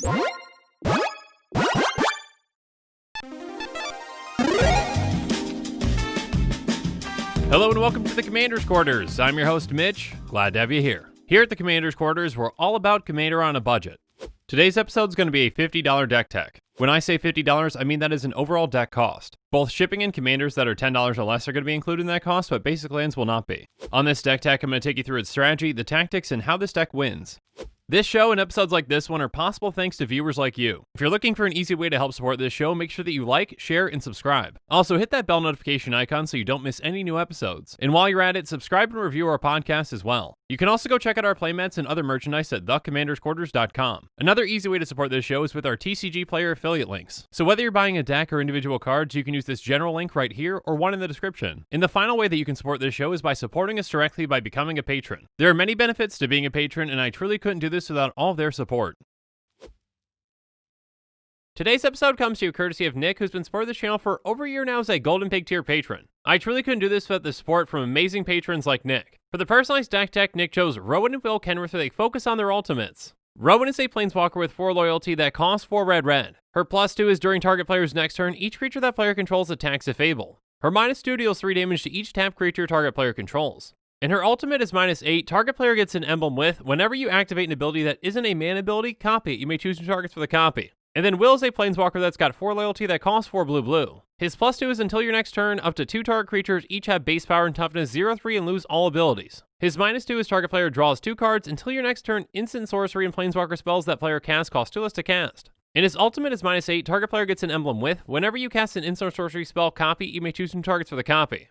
Hello and welcome to the Commander's Quarters. I'm your host, Mitch. Glad to have you here. Here at the Commander's Quarters, we're all about Commander on a budget. Today's episode is going to be a $50 deck tech. When I say $50, I mean that is an overall deck cost. Both shipping and commanders that are $10 or less are going to be included in that cost, but basic lands will not be. On this deck tech, I'm going to take you through its strategy, the tactics, and how this deck wins. This show and episodes like this one are possible thanks to viewers like you. If you're looking for an easy way to help support this show, make sure that you like, share, and subscribe. Also, hit that bell notification icon so you don't miss any new episodes. And while you're at it, subscribe and review our podcast as well. You can also go check out our playmats and other merchandise at thecommandersquarters.com. Another easy way to support this show is with our TCGplayer affiliate links. So whether you're buying a deck or individual cards, you can use this general link right here or one in the description. And the final way that you can support this show is by supporting us directly by becoming a patron. There are many benefits to being a patron, and I truly couldn't do this without all of their support. Today's episode comes to you courtesy of Nick, who's been supporting this channel for over a year now as a Golden Pig tier patron. I truly couldn't do this without the support from amazing patrons like Nick. For the personalized deck tech, Nick chose Rowan Will Kenrith with a focus on their ultimates. Rowan is a Planeswalker with 4 loyalty that costs 4 red. Her +2 is during target player's next turn, each creature that player controls attacks if able. Her -2 deals 3 damage to each tapped creature target player controls. And her ultimate is -8, target player gets an emblem with, whenever you activate an ability that isn't a mana ability, copy it. You may choose your targets for the copy. And then Will is a Planeswalker that's got 4 loyalty that costs 4 blue. His +2 is until your next turn, up to 2 target creatures each have base power and toughness 0-3 and lose all abilities. His -2 is target player draws 2 cards until your next turn, instant sorcery and Planeswalker spells that player casts cost 2 less to cast. And his ultimate is -8, target player gets an emblem with, whenever you cast an instant sorcery spell, copy, you may choose some targets for the copy.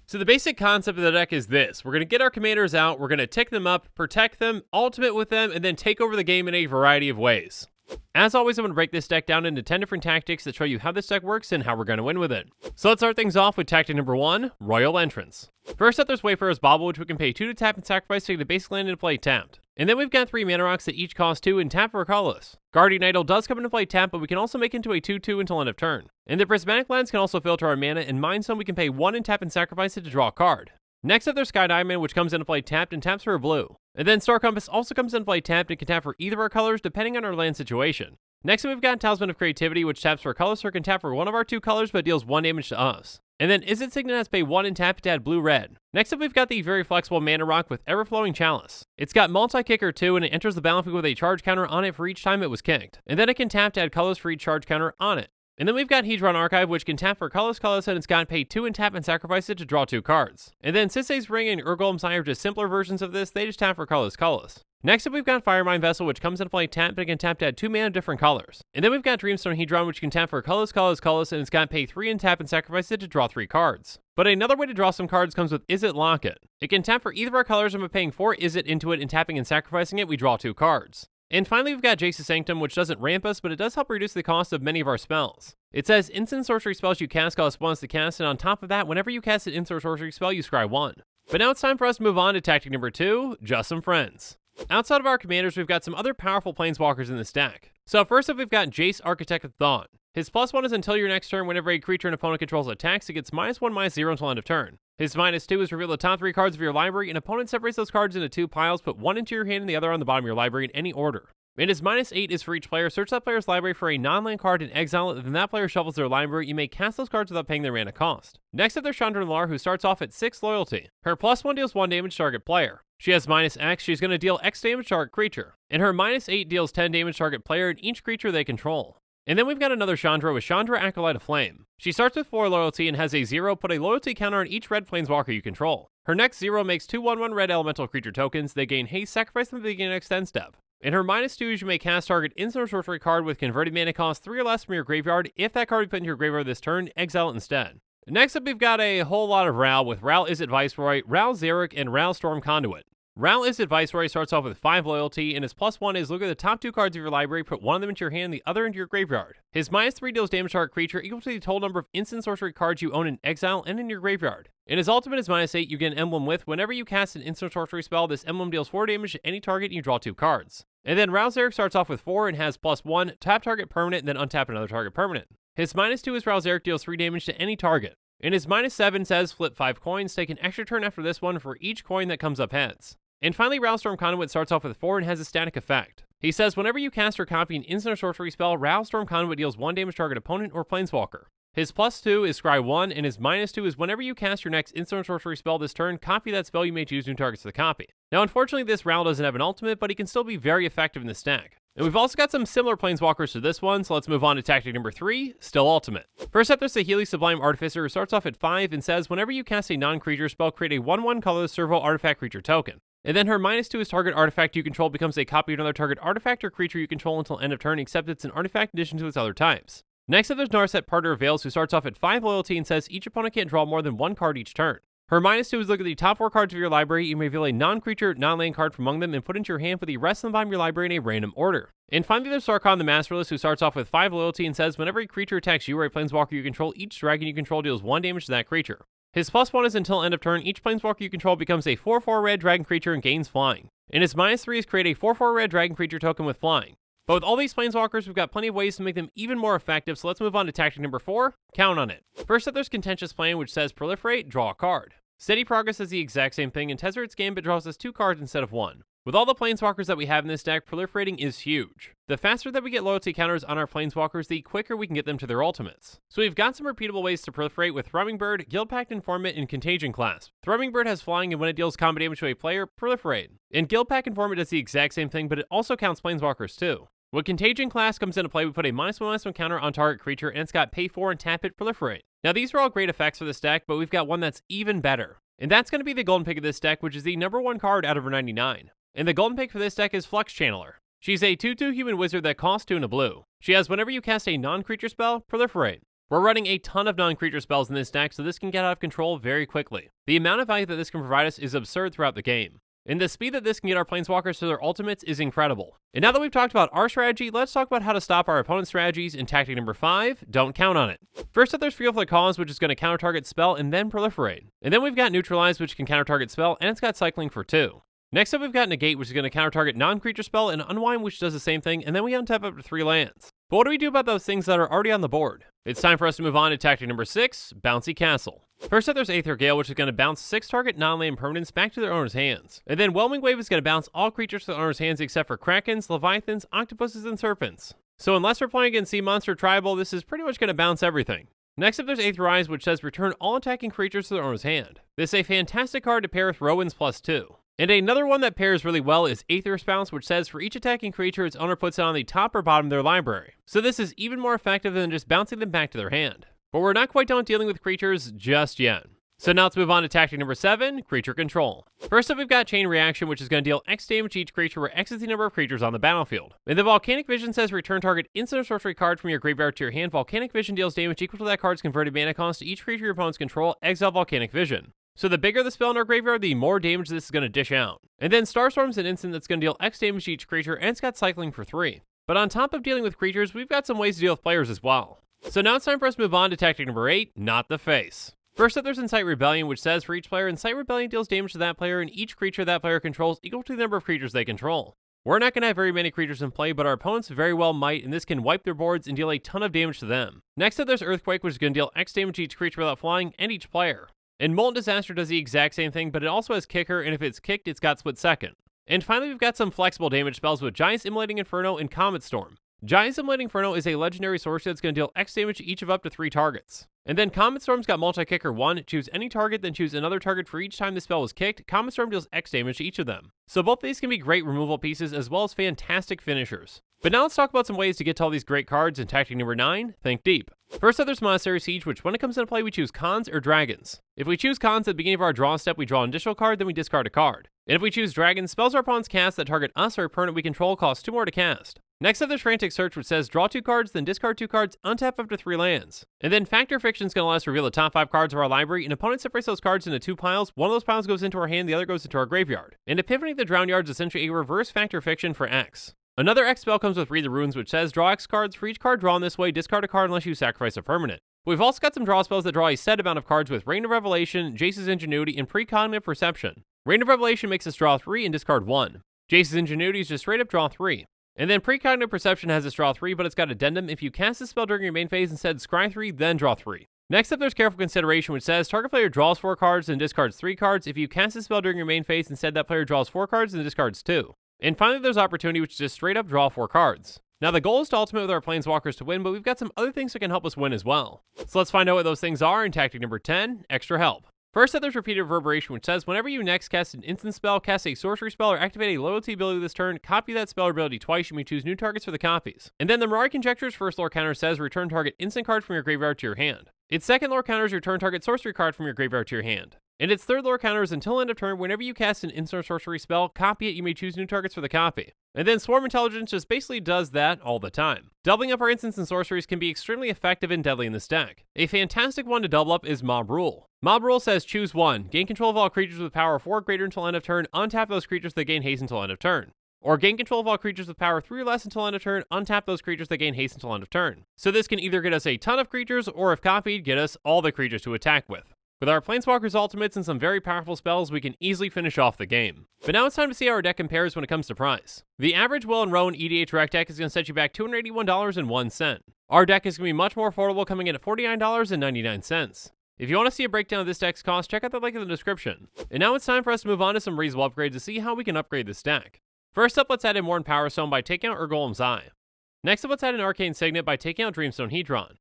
So the basic concept of the deck is this. We're going to get our commanders out, we're going to tick them up, protect them, ultimate with them, and then take over the game in a variety of ways. As always, I'm going to break this deck down into 10 different tactics that show you how this deck works and how we're going to win with it. So let's start things off with tactic number 1, Royal Entrance. First up, there's Wayfarer's Bauble, which we can pay 2 to tap and sacrifice to get a basic land into play tapped. And then we've got 3 mana rocks that each cost 2 and tap for a colorless. Guardian Idol does come into play tap, but we can also make into a 2/2 until end of turn. And the Prismatic Lands can also filter our mana, and Mind Stone we can pay 1 and tap and sacrifice it to draw a card. Next up, there's Sky Diamond, which comes into play tapped and taps for a blue. And then Star Compass also comes into play tapped and can tap for either of our colors depending on our land situation. Next up, we've got Talisman of Creativity, which taps for a color, so it can tap for one of our 2 colors but deals 1 damage to us. And then Izzet Signet has pay 1 and tap to add blue-red. Next up, we've got the very flexible Mana Rock with Everflowing Chalice. It's got multi-kicker too, and it enters the battlefield with a charge counter on it for each time it was kicked. And then it can tap to add colors for each charge counter on it. And then we've got Hedron Archive, which can tap for colorless, and it's got pay 2 and tap and sacrifice it to draw 2 cards. And then Sisay's Ring and Urgolm's Eye are just simpler versions of this, they just tap for colorless. Next up, we've got Firemind Vessel, which comes into play tap, but it can tap to add 2 mana of different colors. And then we've got Dreamstone Hedron, which can tap for colorless, and it's got pay 3 and tap and sacrifice it to draw 3 cards. But another way to draw some cards comes with Izzet Locket. It can tap for either of our colors, and by paying 4 Izzet into it and tapping and sacrificing it, we draw 2 cards. And finally, we've got Jace's Sanctum, which doesn't ramp us, but it does help reduce the cost of many of our spells. It says instant sorcery spells you cast cost 1 to cast, and on top of that, whenever you cast an instant sorcery spell, you scry 1. But now it's time for us to move on to tactic number 2, Just Some Friends. Outside of our commanders, we've got some other powerful Planeswalkers in this deck. So first up, we've got Jace, Architect of Thought. His +1 is until your next turn, whenever a creature an opponent controls attacks, it gets -1/-0 until end of turn. His -2 is reveal the top 3 cards of your library, and opponent separates those cards into 2 piles, put 1 into your hand and the other on the bottom of your library in any order. And his -8 is for each player, search that player's library for a non-land card and exile it, then that player shuffles their library. You may cast those cards without paying their mana cost. Next up, there's Chandra Lar, who starts off at 6 loyalty. Her +1 deals 1 damage to target player. She has -X, she's going to deal X damage to target creature. And her -8 deals 10 damage to target player and each creature they control. And then we've got another Chandra with Chandra Acolyte of Flame. She starts with 4 loyalty and has a 0, put a loyalty counter on each red Planeswalker you control. Her next 0 makes 2 1/1 red elemental creature tokens. They gain haste, sacrifice them at the beginning of next end step. In her -2 is you may cast target instant or sorcery card with converted mana cost 3 or less from your graveyard. If that card is put into your graveyard this turn, exile it instead. Next up, we've got a whole lot of Ral with Ral Izzet Viceroy, Ral Xeric, and Ral Storm Conduit. Ral Izzet Viceroy starts off with 5 loyalty, and his +1 is look at the top 2 cards of your library, put 1 of them into your hand and the other into your graveyard. His -3 deals damage to target creature equal to the total number of instant sorcery cards you own in exile and in your graveyard. And his ultimate is -8, you get an emblem with, whenever you cast an instant sorcery spell, this emblem deals 4 damage to any target and you draw 2 cards. And then Ral Xeric starts off with 4 and has +1, tap target permanent, then untap another target permanent. His -2 is Ral Xeric deals 3 damage to any target. And his -7 says flip 5 coins, take an extra turn after this one for each coin that comes up heads. And finally, Ral Storm Conduit starts off with 4 and has a static effect. He says whenever you cast or copy an instant or sorcery spell, Rattlestorm Conduit deals 1 damage to target opponent or planeswalker. His +2 is Scry 1, and his -2 is whenever you cast your next instant or sorcery spell this turn, copy that spell you may choose new targets to the copy. Now unfortunately this Rattle doesn't have an ultimate, but he can still be very effective in the stack. And we've also got some similar planeswalkers to this one, so let's move on to tactic number 3, still ultimate. First up, there's the Healy Sublime Artificer, who starts off at 5 and says whenever you cast a non-creature spell, create a 1/1 colorless servo artifact creature token. And then her -2 is target artifact you control becomes a copy of another target artifact or creature you control until end of turn, except it's an artifact in addition to its other types. Next up, there's Narset Partner of Veils, who starts off at 5 loyalty and says each opponent can't draw more than 1 card each turn. Her -2 is look at the top 4 cards of your library, you may reveal a non-creature, non-land card from among them and put into your hand for the rest of the bottom of your library in a random order. And finally, there's Sarkhan the Masterless, who starts off with 5 loyalty and says whenever a creature attacks you or a planeswalker you control, each dragon you control deals 1 damage to that creature. His +1 is until end of turn, each planeswalker you control becomes a 4/4 red dragon creature and gains flying. And his -3 is create a 4/4 red dragon creature token with flying. But with all these planeswalkers, we've got plenty of ways to make them even more effective, so let's move on to tactic number 4, count on it. First up, there's Contentious Plan, which says proliferate, draw a card. Steady Progress does the exact same thing, and Tezzeret's Gambit draws us 2 cards instead of 1. With all the planeswalkers that we have in this deck, proliferating is huge. The faster that we get loyalty counters on our planeswalkers, the quicker we can get them to their ultimates. So we've got some repeatable ways to proliferate with Thrumming Bird, Guildpact Informant, and Contagion Clasp. Thrumming Bird has flying, and when it deals combat damage to a player, proliferate. And Guildpact Informant does the exact same thing, but it also counts planeswalkers too. When Contagion Class comes into play, we put a -1/-1 counter on target creature, and it's got pay 4 and tap it, proliferate. Now these are all great effects for this deck, but we've got one that's even better. And that's going to be the golden pick of this deck, which is the number 1 card out of her 99. And the golden pick for this deck is Flux Channeler. She's a 2/2 human wizard that costs 2 and a blue. She has whenever you cast a non-creature spell, proliferate. We're running a ton of non-creature spells in this deck, so this can get out of control very quickly. The amount of value that this can provide us is absurd throughout the game. And the speed that this can get our planeswalkers to their ultimates is incredible. And now that we've talked about our strategy, let's talk about how to stop our opponent's strategies in tactic number 5, don't count on it. First up, there's Feel for the Cause, which is going to counter target spell and then proliferate. And then we've got Neutralize, which can counter target spell, and it's got cycling for 2. Next up, we've got Negate, which is going to counter target non-creature spell, and Unwind, which does the same thing, and then we untap up to 3 lands. But what do we do about those things that are already on the board? It's time for us to move on to tactic number 6, Bouncy Castle. First up, there's Aether Gale, which is going to bounce 6 target non-land permanents back to their owner's hands. And then Whelming Wave is going to bounce all creatures to the owner's hands except for Krakens, Leviathans, Octopuses, and Serpents. So unless we're playing against Sea Monster Tribal, this is pretty much going to bounce everything. Next up, there's Aetherize, which says return all attacking creatures to their owner's hand. This is a fantastic card to pair with Rowan's +2. And another one that pairs really well is Aether's Bounce, which says for each attacking creature, its owner puts it on the top or bottom of their library. So this is even more effective than just bouncing them back to their hand. But we're not quite done dealing with creatures just yet. So now let's move on to tactic number 7, Creature Control. First up, we've got Chain Reaction, which is going to deal X damage to each creature where X is the number of creatures on the battlefield. And the Volcanic Vision says return target instant or sorcery card from your graveyard to your hand. Volcanic Vision deals damage equal to that card's converted mana cost to each creature your opponents control, exile Volcanic Vision. So the bigger the spell in our graveyard, the more damage this is going to dish out. And then Starstorm's an instant that's going to deal X damage to each creature, and it's got cycling for 3. But on top of dealing with creatures, we've got some ways to deal with players as well. So now it's time for us to move on to tactic number 8, Not the Face. First up, there's Incite Rebellion, which says for each player, Incite Rebellion deals damage to that player and each creature that player controls equal to the number of creatures they control. We're not going to have very many creatures in play, but our opponents very well might, and this can wipe their boards and deal a ton of damage to them. Next up, there's Earthquake, which is going to deal X damage to each creature without flying and each player. And Molten Disaster does the exact same thing, but it also has Kicker, and if it's kicked, it's got Split Second. And finally, we've got some flexible damage spells with Giant Immolating Inferno and Comet Storm. Giant Immolating Inferno is a legendary sorcery that's going to deal X damage to each of up to 3 targets. And then Comet Storm's got Multi-Kicker 1, choose any target, then choose another target for each time the spell was kicked. Comet Storm deals X damage to each of them. So both of these can be great removal pieces as well as fantastic finishers. But now let's talk about some ways to get to all these great cards in tactic number 9, Think Deep. First up, there's Monastery Siege, which when it comes into play, we choose Cons or Dragons. If we choose Cons at the beginning of our draw step, we draw an additional card, then we discard a card. And if we choose Dragons, spells our opponents cast that target us or a opponent we control cost 2 more to cast. Next up, there's Frantic Search, which says draw 2 cards, then discard 2 cards, untap up to 3 lands. And then Factor Fiction is going to let us reveal the top 5 cards of our library, and opponent separates those cards into 2 piles. One of those piles goes into our hand, the other goes into our graveyard. And Epiphany of the Drowned Yard is essentially a reverse Factor Fiction for X. Another X spell comes with Read the Runes, which says draw X cards. For each card drawn this way, discard a card unless you sacrifice a permanent. We've also got some draw spells that draw a set amount of cards with Reign of Revelation, Jace's Ingenuity, and Precognitive Perception. Reign of Revelation makes us draw 3 and discard 1. Jace's Ingenuity is just straight up draw 3. And then Precognitive Perception has us draw 3, but it's got addendum. If you cast this spell during your main phase, instead scry 3, then draw 3. Next up, there's Careful Consideration, which says target player draws 4 cards and discards 3 cards. If you cast this spell during your main phase, instead that player draws 4 cards and discards 2. And finally, there's Opportunity, which is just straight up draw 4 cards. Now, the goal is to ultimate with our Planeswalkers to win, but we've got some other things that can help us win as well. So let's find out what those things are in tactic number 10, Extra Help. First up, there's Repeated Reverberation, which says, whenever you next cast an instant spell, cast a sorcery spell, or activate a loyalty ability this turn, copy that spell or ability twice. You may choose new targets for the copies. And then the Mirari Conjecture's first lore counter says, return target instant card from your graveyard to your hand. Its second lore counter is return target sorcery card from your graveyard to your hand. And its third lore counter is until end of turn, whenever you cast an instant sorcery spell, copy it, you may choose new targets for the copy. And then Swarm Intelligence just basically does that all the time. Doubling up our instants and sorceries can be extremely effective and deadly in this deck. A fantastic one to double up is Mob Rule. Mob Rule says choose one, gain control of all creatures with power 4 or greater until end of turn, untap those creatures that gain haste until end of turn. Or gain control of all creatures with power 3 or less until end of turn, untap those creatures that gain haste until end of turn. So this can either get us a ton of creatures, or if copied, get us all the creatures to attack with. With our Planeswalkers ultimates and some very powerful spells, we can easily finish off the game. But now it's time to see how our deck compares when it comes to price. The average Will and Rowan EDH Rec deck is going to set you back $281.01. Our deck is going to be much more affordable, coming in at $49.99. If you want to see a breakdown of this deck's cost, check out the link in the description. And now it's time for us to move on to some reasonable upgrades to see how we can upgrade this deck. First up, let's add in Worn Power Stone by taking out Urgolem's Eye. Next up, let's add in Arcane Signet by taking out Dreamstone Hedron.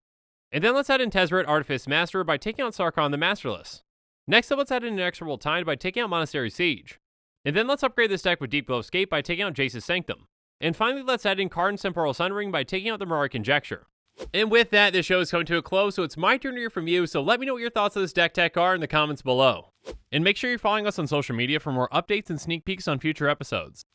And then let's add in Tezzeret Artifice Master by taking out Sarkhan the Masterless. Next up, let's add in Inexorable Tide by taking out Monastery Siege. And then let's upgrade this deck with Deep Glow Escape by taking out Jace's Sanctum. And finally, let's add in Karn's Temporal Sunring by taking out the Mirari Conjecture. And with that, this show is coming to a close, so it's my turn to hear from you, so let me know what your thoughts of this deck tech are in the comments below. And make sure you're following us on social media for more updates and sneak peeks on future episodes.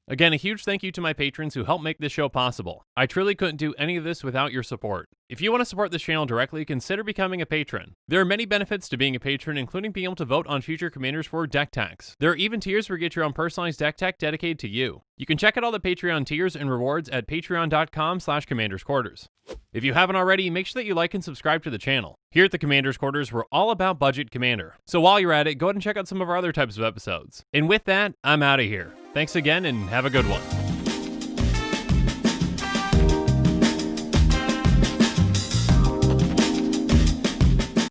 Again, a huge thank you to my patrons who help make this show possible. I truly couldn't do any of this without your support. If you want to support this channel directly, consider becoming a patron. There are many benefits to being a patron, including being able to vote on future commanders for deck techs. There are even tiers where you get your own personalized deck tech dedicated to you. You can check out all the Patreon tiers and rewards at patreon.com/commandersquarters. If you haven't already, make sure that you like and subscribe to the channel. Here at the Commander's Quarters, we're all about budget commander. So while you're at it, go ahead and check out some of our other types of episodes. And with that, I'm out of here. Thanks again and have a good one.